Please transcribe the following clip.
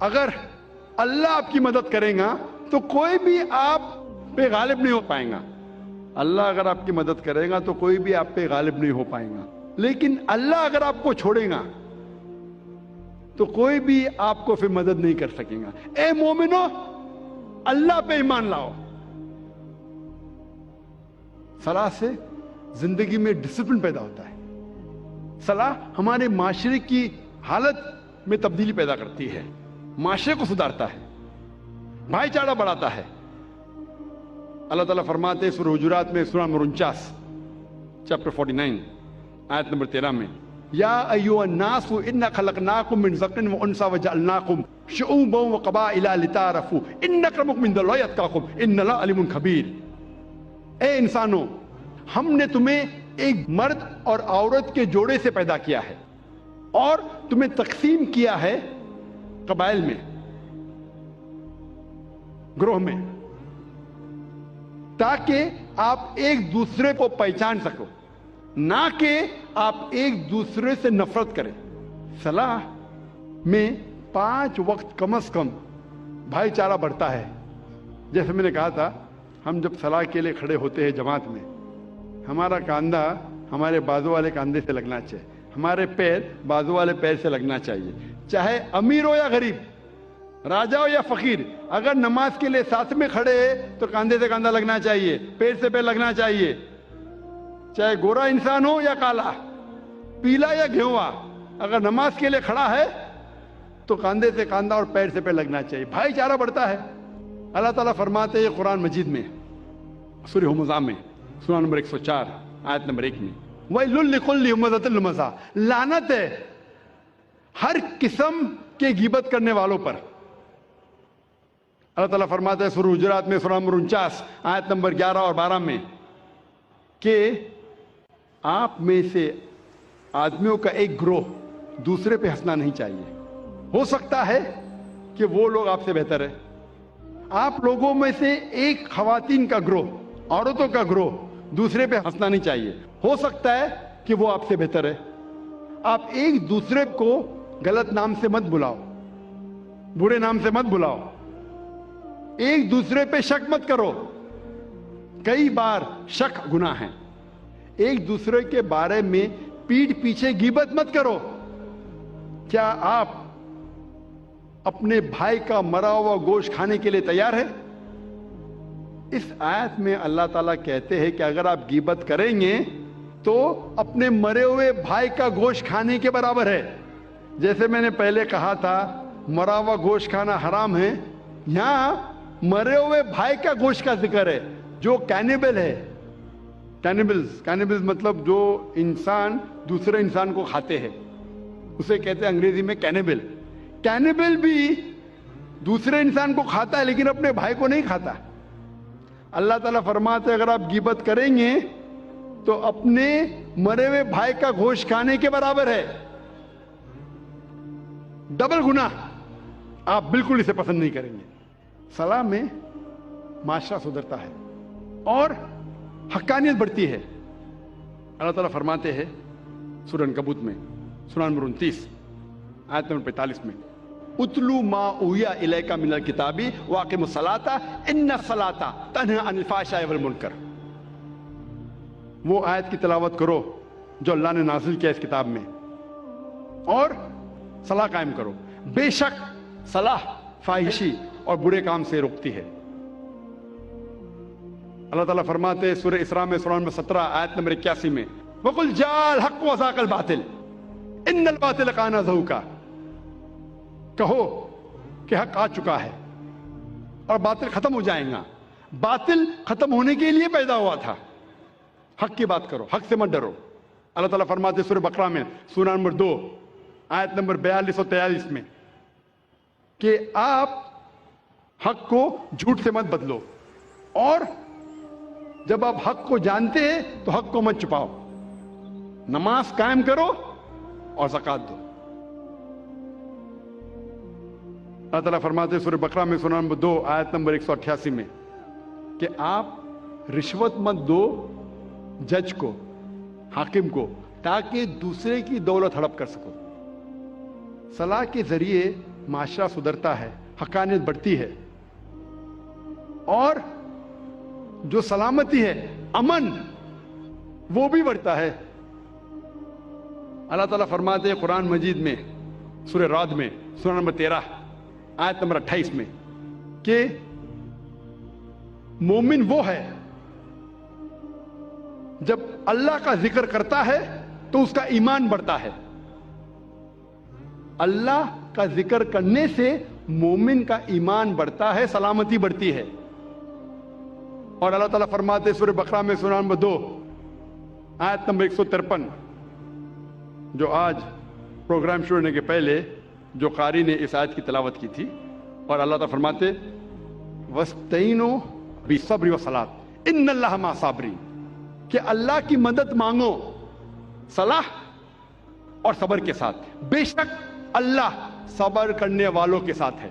اگر اللہ آپ کی مدد کرے گا تو کوئی بھی آپ پہ غالب نہیں ہو پائے گا. اللہ اگر آپ کی مدد کرے گا تو کوئی بھی آپ پہ غالب نہیں ہو پائے گا. لیکن اللہ اگر آپ کو چھوڑے گا تو کوئی بھی آپ کو پھر مدد نہیں کر سکے گا. اے مومنو، اللہ پہ ایمان لاؤ. صلاح سے زندگی میں ڈسپلن پیدا ہوتا ہے. صلاح ہمارے معاشرے کی حالت میں تبدیلی پیدا کرتی ہے، معاشرے کو سدھارتا ہے، بھائی چارہ بڑھاتا ہے. اللہ تعالیٰ فرماتے ہیں سورہ حجرات میں، سورہ نمبر 49 چیپٹر 49 آیت نمبر 13 میں، یا ایھا الناس انا خلقناکم من ذکر وانثی وجعلناکم شعوبا وقبائل لتعارفوا ان اکرمکم عند اللہ اتقاکم ان اللہ علیم خبیر. اے انسانوں، ہم نے تمہیں ایک مرد اور عورت کے جوڑے سے پیدا کیا ہے اور تمہیں تقسیم کیا ہے قبائل میں، گروہ میں، تاکہ آپ ایک دوسرے کو پہچان سکو، نہ کہ آپ ایک دوسرے سے نفرت کریں. صلاح میں 5 وقت کم از کم بھائی چارہ بڑھتا ہے. جیسے میں نے کہا تھا، ہم جب صلاح کے لیے کھڑے ہوتے ہیں جماعت میں، ہمارا کاندھا ہمارے بازو والے کاندھے سے لگنا چاہیے، ہمارے پیر بازو والے پیر سے لگنا چاہیے. چاہے امیر ہو یا غریب، راجا ہو یا فقیر، اگر نماز کے لیے ساتھ میں کھڑے تو کاندھے سے کاندھا لگنا چاہیے، پیر سے پیر لگنا چاہیے. چاہے گورا انسان ہو یا کالا، پیلا یا گھیوا، اگر نماز کے لیے کھڑا ہے تو کاندھے سے کاندھا اور پیر سے پیر لگنا چاہیے. بھائی چارہ بڑھتا ہے. اللہ تعالیٰ فرماتے ہیں قرآن مجید میں، سورہ ھمزہ میں، سورہ نمبر 104 آیت نمبر 1 میں، وَيْلٌ لِّكُلِّ ہُمَزَةٍ لُمَزَةٍ، لعنت ہے ہر قسم کے غیبت کرنے والوں پر. اللہ تعالیٰ فرماتا ہے سورہ حجرات میں، سورہ نمبر 49 آیت نمبر 11 اور 12 میں، کہ آپ میں سے آدمیوں کا ایک گروہ دوسرے پہ ہنسنا نہیں چاہیے. ہو سکتا ہے کہ وہ لوگ آپ سے بہتر ہے. آپ لوگوں میں سے ایک خواتین کا گروہ، عورتوں کا گروہ دوسرے پہ ہنسنا نہیں چاہیے. ہو سکتا ہے کہ وہ آپ سے بہتر ہے. آپ ایک دوسرے کو غلط نام سے مت بلاؤ، برے نام سے مت بلاؤ، ایک دوسرے پہ شک مت کرو. کئی بار شک گناہ ہے. ایک دوسرے کے بارے میں پیٹھ پیچھے غیبت مت کرو. کیا آپ اپنے بھائی کا مرا ہوا گوشت کھانے کے لیے تیار ہے؟ اس آیت میں اللہ تعالیٰ کہتے ہیں کہ اگر آپ غیبت کریں گے تو اپنے مرے ہوئے بھائی کا گوشت کھانے کے برابر ہے. جیسے میں نے پہلے کہا تھا مرا ہوا گوشت کھانا حرام ہے، یہاں مرے ہوئے بھائی کا گوشت کا ذکر ہے جو کینیبل ہے. کینیبلز مطلب جو انسان دوسرے انسان کو کھاتے ہیں، اسے کہتے ہیں انگریزی میں کینیبل. کینیبل بھی دوسرے انسان کو کھاتا ہے لیکن اپنے بھائی کو نہیں کھاتا. اللہ تعالیٰ فرماتے ہیں اگر آپ غیبت کریں گے تو اپنے مرے ہوئے بھائی کا گوشت کھانے کے برابر ہے. ڈبل گناہ. آپ بالکل اسے پسند نہیں کریں گے. صلاح میں معاشرہ سدھرتا ہے اور حقانیت بڑھتی ہے. اللہ تعالیٰ فرماتے ہیں سورہ عنکبوت میں، سورہ نمبر 29 آیت نمبر 45 میں، اتلو ما اوحی الیک من الکتاب واقم الصلاۃ ان الصلاۃ تنہی عن الفحشاء والمنکر. وہ آیت کی تلاوت کرو جو اللہ نے نازل کیا اس کتاب میں، اور صلاح قائم کرو. بے شک صلاح فاحشی اور برے کام سے روکتی ہے. اللہ تعالیٰ فرماتے ہیں سورہ اسراء میں، سورہ نمبر 17 آیت نمبر 81 میں، وَقُلْ جَاءَ الْحَقُّ وَزَهَقَ الْبَاطِلُ إِنَّ الْبَاطِلَ كَانَ زَهُوقًا. کہو کہ حق آ چکا ہے اور باطل ختم ہو جائے گا. باطل ختم ہونے کے لیے پیدا ہوا تھا. حق کی بات کرو، حق سے مت ڈرو. اللہ تعالیٰ فرماتے ہیں سورہ بقرہ میں، سورہ نمبر 2 آیت نمبر 42 اور 43 میں، کہ آپ حق کو جھوٹ سے مت بدلو، اور جب آپ حق کو جانتے ہیں تو حق کو مت چھپاؤ. نماز قائم کرو اور زکوٰۃ دو. اللہ تعالیٰ فرماتے ہیں سورہ بقرہ میں، سورہ نمبر 2 آیت نمبر 188 میں، کہ آپ رشوت مت دو جج کو، حاکم کو، تاکہ دوسرے کی دولت ہڑپ کر سکو. صلاح کے ذریعے معاشرہ سدھرتا ہے, حقانیت بڑھتی ہے, اور جو سلامتی ہے, امن, وہ بھی بڑھتا ہے. اللہ تعالیٰ فرماتے ہیں قرآن مجید میں سورہ رعد میں سورہ نمبر 13 آیت نمبر 28 میں کہ مومن وہ ہے جب اللہ کا ذکر کرتا ہے تو اس کا ایمان بڑھتا ہے. اللہ کا ذکر کرنے سے مومن کا ایمان بڑھتا ہے, سلامتی بڑھتی ہے. اور اللہ تعالیٰ فرماتے سورہ بقرہ میں سورہ نمبر 2 آیت نمبر 153, جو آج پروگرام شروع ہونے کے پہلے جو قاری نے اس آیت کی تلاوت کی تھی, اور اللہ تعالیٰ فرماتے وَاسْتَعِينُوا بِالصَّبْرِ وَالصَّلَاةِ إِنَّ اللَّهَ مَعَ الصَّابِرِينَ, کہ اللہ کی مدد مانگو صلاح اور صبر کے ساتھ, بے شک اللہ صبر کرنے والوں کے ساتھ ہے.